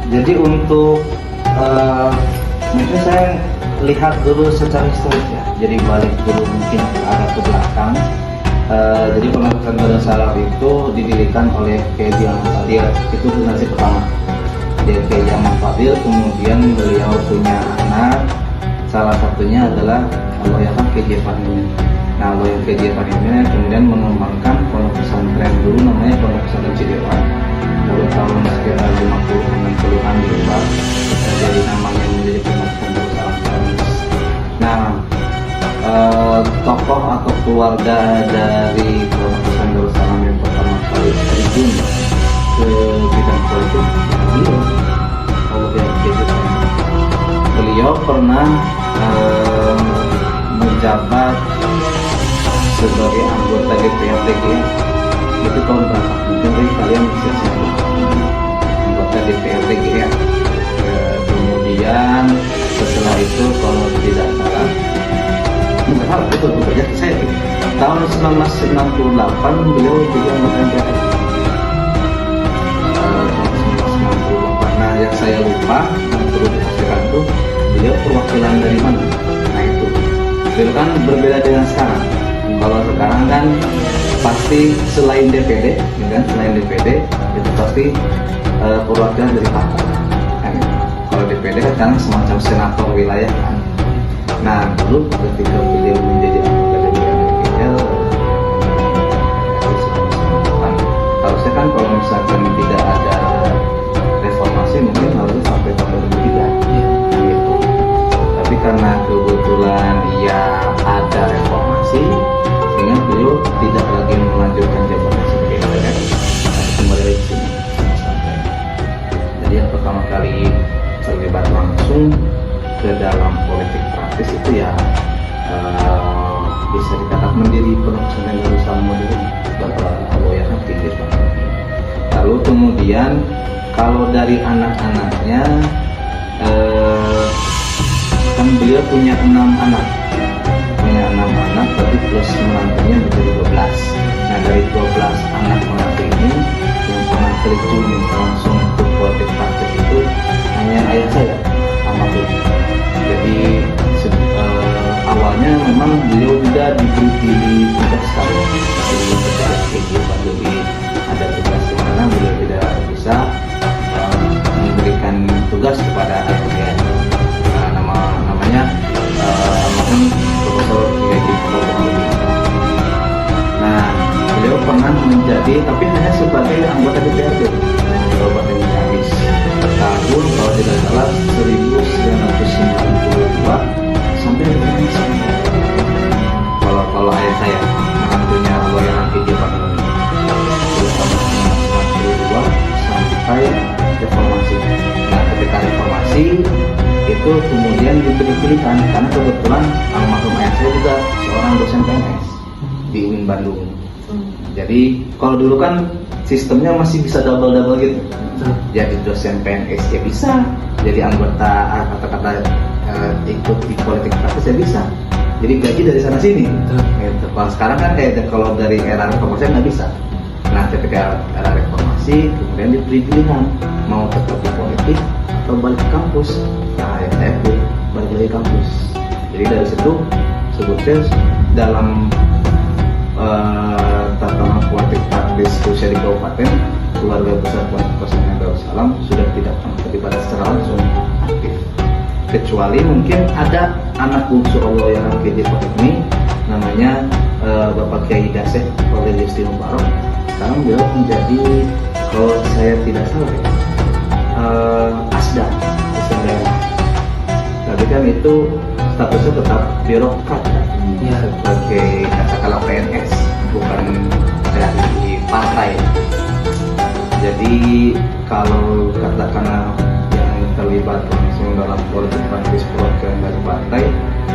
Jadi untuk mungkin saya lihat dulu secara historis ya. Jadi balik dulu mungkin agak ke belakang. Jadi Pondok Pesantren Darussalam itu didirikan oleh Kiai Jamal Fadil, itu generasi pertama. Dia Kiai Jamal Fadil, kemudian beliau punya anak, salah satunya adalah Allahyarham Kiai Fahmi. Nah, Allahyarham Kiai Fahmi kemudian mengembangkan pondok pesantren dulu namanya Pondok Pesantren Cidewan. Lalu tahun sekitar 50-60an diubah jadi namanya menjadi Pondok Pesantren Darussalam. Nah, tokoh atau keluarga dari Pondok Pesantren Darussalam yang pertama kali terjun ke bidang politik beliau, beliau pernah menjabat sebagai anggota DPRD itu tahun berapa? Mungkin kalian bisa sebut anggota DPRD ya. Kemudian setelah itu kalau tidak salah betul ya saya tahun 1998 beliau jadi anggota DPR. Tahun 1998. Nah, yang saya lupa perlu dipastikan tuh beliau perwakilan dari mana? Nah itu kan berbeda dengan sekarang. Kalau sekarang kan pasti selain DPD, kan selain DPD itu pasti perwakilan dari partai. Kan? Kalau DPD kan sekarang semacam senator wilayah kan. Nah dulu ketika beliau menjadi anggota DPR, harusnya kan kalau misalkan tidak ada reformasi mungkin harusnya sampai tahun 2003 gitu. Tapi karena kebetulan ya ada reformasi sehingga beliau tidak lagi melanjutkan jabatan sebagai DPR, tapi kembali lagi sini. Jadi yang pertama kali terlibat langsung ke dalam politik praktis itu ya bisa dikatakan menjadi Pondok Pesantren Darussalam modern Bapak Allahyarham Kiai Fahmi. Lalu kemudian kalau dari anak-anaknya kan beliau punya 6 anak, berarti plus menantunya menjadi 12. Nah dari 12 anak menantu ini yang pernah terjun langsung ke politik praktis itu hanya ayah saya almarhum. Jadi awalnya memang beliau juga ditugaskan ketika Kiai Fahmi ada tugas di mana beliau tidak bisa memberikan tugas kepada ayahnya. Namanya almarhum Profesor Kiai Fahmi. Nah, beliau pernah menjadi tapi hanya sebagai anggota DPRD Kabupaten Ciamis tahun kalau tidak salah 1992 sampai 2009. Kalau ayah saya menantunya Allahyarham Kiai Fahmi tahun 1992 sampai reformasi. Nah, ketika reformasi itu kemudian diberi pilihan karena kebetulan almarhum ayah saya juga seorang dosen PNS di UIN Bandung. Jadi kalau dulu kan sistemnya masih bisa double gitu. Jadi dosen PNS ya bisa, jadi anggota kata-kata ikut di politik praktis ya bisa. Jadi gaji dari sana sini. Gitu. Kalau sekarang kan kayak kalau dari era reformasi nggak bisa. Nah ketika era reformasi kemudian diberi pilihan mau tetap di politik atau balik ke kampus. Nah ya saya balik lagi kampus. Jadi dari situ sebutnya dalam tatanan politik praktis khususnya di kabupaten, keluarga besar Pondok Pesantren Darussalam sudah tidak pernah terlibat secara langsung aktif, kecuali mungkin ada anak bungsu Allahyarham Kiai Fahmi namanya Bapak Kiai Daseh oleh Listi Mubarok. Sekarang beliau menjadi kalau saya tidak salah Asda daerah. Tapi kan itu statusnya tetap birokrat ya, sebagai katakanlah PNS bukan dari partai. Jadi kalau katakanlah yang terlibat langsung dalam politik praktis perwakilan dari partai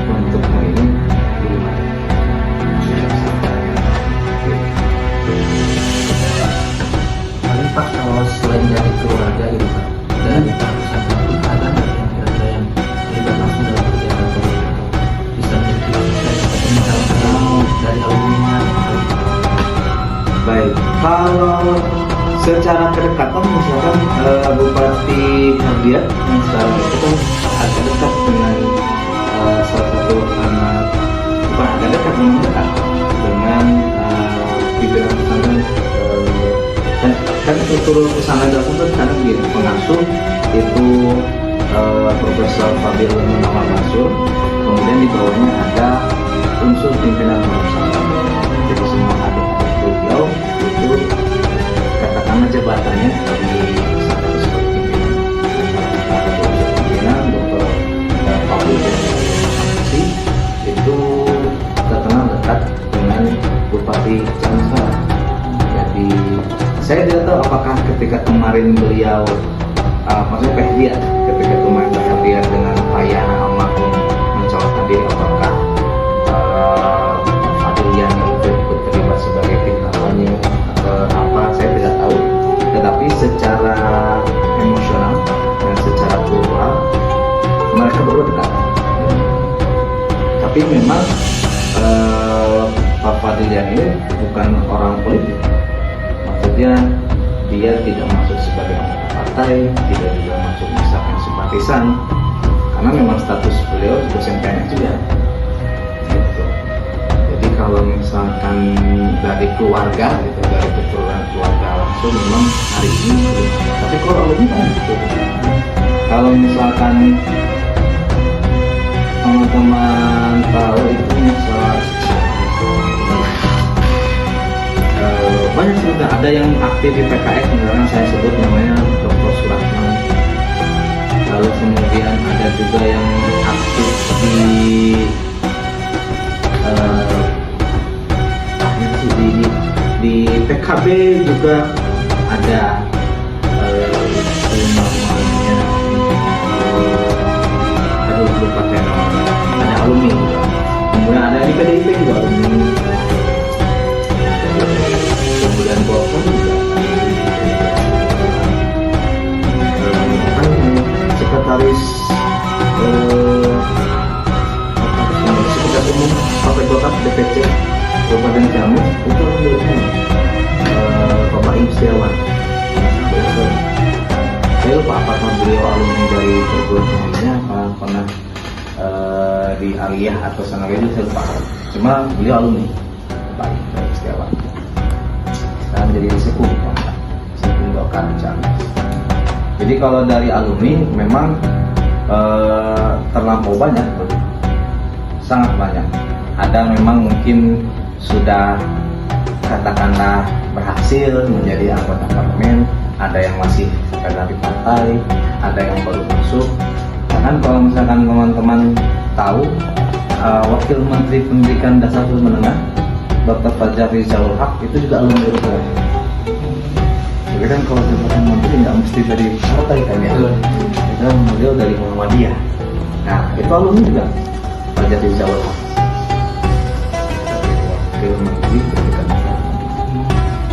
untuk ini gimana? Paling Pak kalau selain dari keluarga itu Pak, dari pesantren itu ada nggak yang kira-kira yang terlibat langsung dalam kegiatan politik atau bisa menjadi misalnya dari alumni? Baik, kalau secara kedekatan misalkan Bupati Kardiat yang sekarang itu kan agak dekat dengan salah satu anak, bukan agak dekat, memang dekat dengan pimpinan pesantren. Kan struktur pesantren itu sekarang begini, pengasuh itu Profesor Fadil Munawar Mansur, kemudian di bawahnya ada unsur pimpinan pesantren. Jadi semua adik-adik beliau itu katakanlah jabatannya di pesantren sebagai pimpinan Dr. Fadil itu terkenal dekat dengan Bupati Ciamis. Jadi saya tidak tahu apakah ketika kemarin beliau maksudnya Pehdiat ketika kemarin Pehdiat dengan Pak Yana almarhum mencalonkan diri, apakah Fadilian itu ikut terlibat sebagai tim kampanye atau apa, saya tidak tahu. Tetapi secara emosional dan secara kultural mereka berdua dekat. Tapi memang Pak Fadilian ini bukan orang politik. Maksudnya dia tidak masuk sebagai anggota partai, tidak juga masuk misalkan simpatisan, karena memang status beliau dosen PNS juga. Gitu. Jadi kalau misalkan dari keluarga, gitu, dari keturunan keluarga langsung memang hari ini belum ada. Tapi kalau alumni kan gitu. Kalau misalkan teman-teman tahu itu masalah banyak sebetulnya, ada yang aktif di PKS, misalnya saya sebut namanya Dr. Suratman, lalu kemudian ada juga yang aktif di PKB juga ada, namanya aduh lupa saya namanya, ada alumni juga, kemudian ada di PDIP juga alumni, kemudian Golkar juga sekretaris sekretaris umum Partai Golkar DPC Kabupaten Ciamis itu alhamdulillah Bapak Im Setiawan. Saya lupa apakah beliau alumni dari perguruan tingginya, apa pernah di Aliyah atau Sanawiyah, saya lupa. Cuma beliau alumni Bapak Im Setiawan. Sekarang jadi sekung Golkar Ciamis. Jadi kalau dari alumni memang terlampau banyak, sangat banyak. Ada memang mungkin sudah katakanlah berhasil menjadi anggota parlemen, ada yang masih sekedar di partai, ada yang baru masuk. Bahkan kalau misalkan teman-teman tahu, Wakil Menteri Pendidikan Dasar dan Menengah Dr. Fajar Rizalul Haq itu juga alumni UPN. Jadi kan kalau jabatan menteri nggak mesti dari partai kan ya, itu beliau dari Muhammadiyah. Nah itu alumni juga Fajar Rizalul Haq, Wakil Menteri Pendidikan Dasar.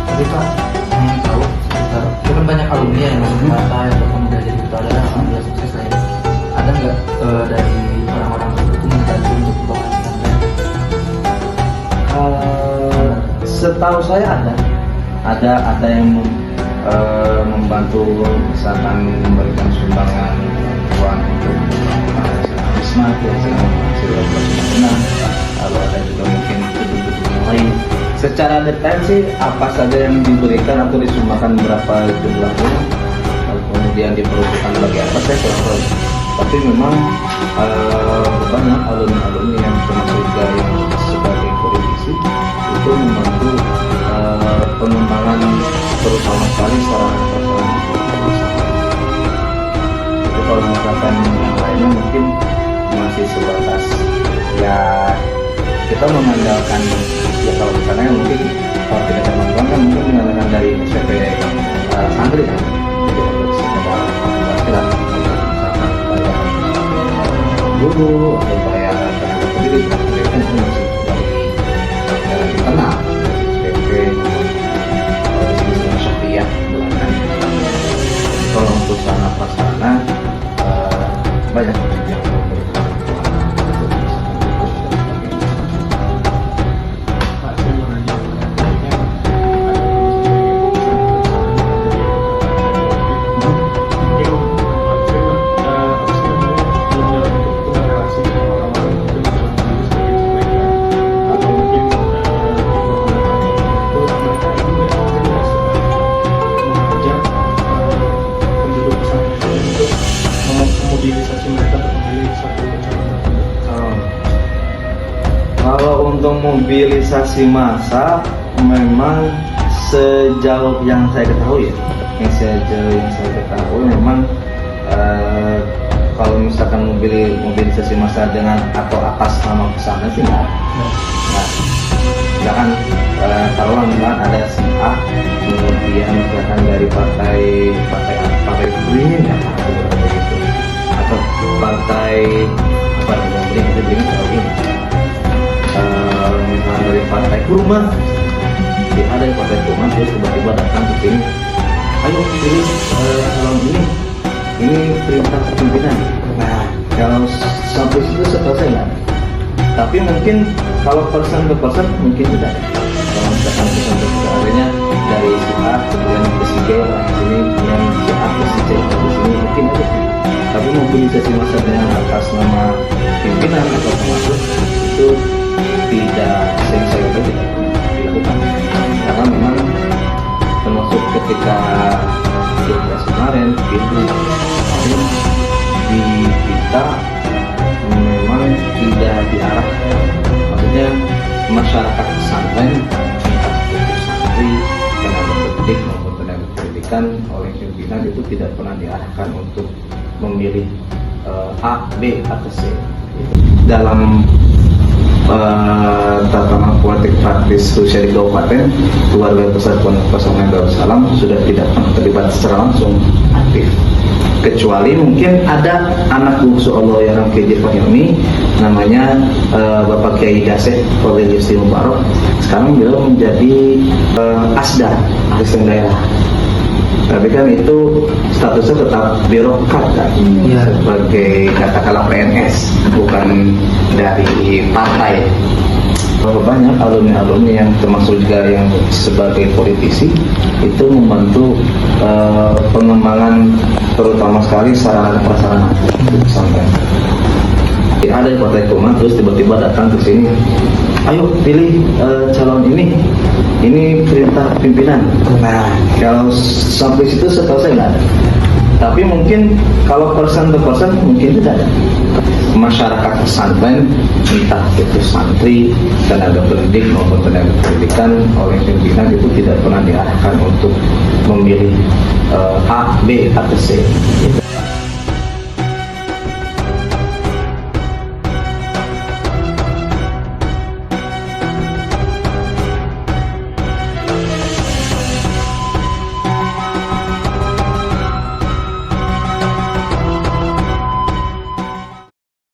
Tapi Pak, ingin tahu sekitar itu kan banyak alumni yang masuk partai atau kemudian jadi ketua daerah, alhamdulillah sukses lah ya. Ada nggak dari orang-orang itu membantu untuk pembangunan pesantren? Setahu saya ada yang membantu, misalkan memberikan sumbangan uang untuk Wisma, lalu ada juga mungkin gedung-gedung yang lain. Secara detail sih apa saja yang diberikan atau disumbangkan berapa jumlahnya, lalu kemudian diperuntukkan bagi apa, saya kurang tahu. Tapi memang banyak alumni-alumni yang termasuk juga yang sebagai politisi itu membantu pengembangan terutama sekali sarana prasarana. Itu kalau misalkan yang lainnya mungkin masih sebatas ya kita mengandalkan, ya kalau misalnya mungkin kalau tidak ada bantuan kan mungkin mengandalkan dari SPP santri kan, jadi untuk sekedar misalkan bayar guru atau bayar tenaga pendidik, kan itu masih dari internal SPP Syariah bulanan. Kalau untuk sarana prasarana banyak yang memberikan untuk bisa mendukung dan sebagainya. Pak, saya mau nanya memobilisasi mereka untuk memilih satu calon tertentu? Kalau untuk mobilisasi massa, memang sejauh yang saya ketahui memang kalau misalkan mobilisasi massa dengan atau atas nama pesanan sih nggak. Misalkan taruhlah misalkan ada si A, kemudian misalkan dari partai Beringin ya, atau partai apa namanya Beringin tahu ini. Misalnya dari partai Kurma, ada partai Kurma terus tiba-tiba datang ke sini, ayo pilih calon ini perintah pimpinan. Nah, kalau sampai situ setahu saya nggak. Tapi mungkin kalau persen ke persen mungkin tidak. Kalau misalkan persen ke persen artinya dari si A kemudian ke si B lah sini, yang si A ke si C ke sini mungkin ada. Tapi mobilisasi massa dengan atas nama pimpinan atau pengurus itu tidak, saya itu tidak dilakukan, karena memang termasuk ketika pilpres kemarin itu di kita memang tidak diarahkan, maksudnya masyarakat pesantren, santri, tenaga pendidik maupun tenaga pendidikan oleh pimpinan itu tidak pernah diarahkan untuk memilih A, B atau C. Dalam tatanan politik praktis sosial di kabupaten, keluarga Persatuan Pasangan Darussalam sudah tidak pernah terlibat secara langsung aktif, kecuali mungkin ada anak bungsu Allah yang KJ Fahmi namanya Bapak Kiai Daseh Fadil Yusri Mubarak, sekarang beliau menjadi ASDA, asisten daerah. Tapi kan itu statusnya tetap birokrat kan, sebagai katakanlah PNS, bukan dari partai. Banyak alumni-alumni yang termasuk juga yang sebagai politisi itu membantu pengembangan terutama sekali sarana prasarana sampai ada di partai Kurma terus tiba-tiba datang ke sini, ayo pilih calon ini perintah pimpinan. Nah, kalau sampai situ setahu saya nggak ada. Tapi mungkin kalau persen per persen mungkin tidak ada. Masyarakat pesantren, entah itu santri, tenaga pendidik maupun tenaga pendidikan oleh pimpinan itu tidak pernah diarahkan untuk memilih A, B atau C.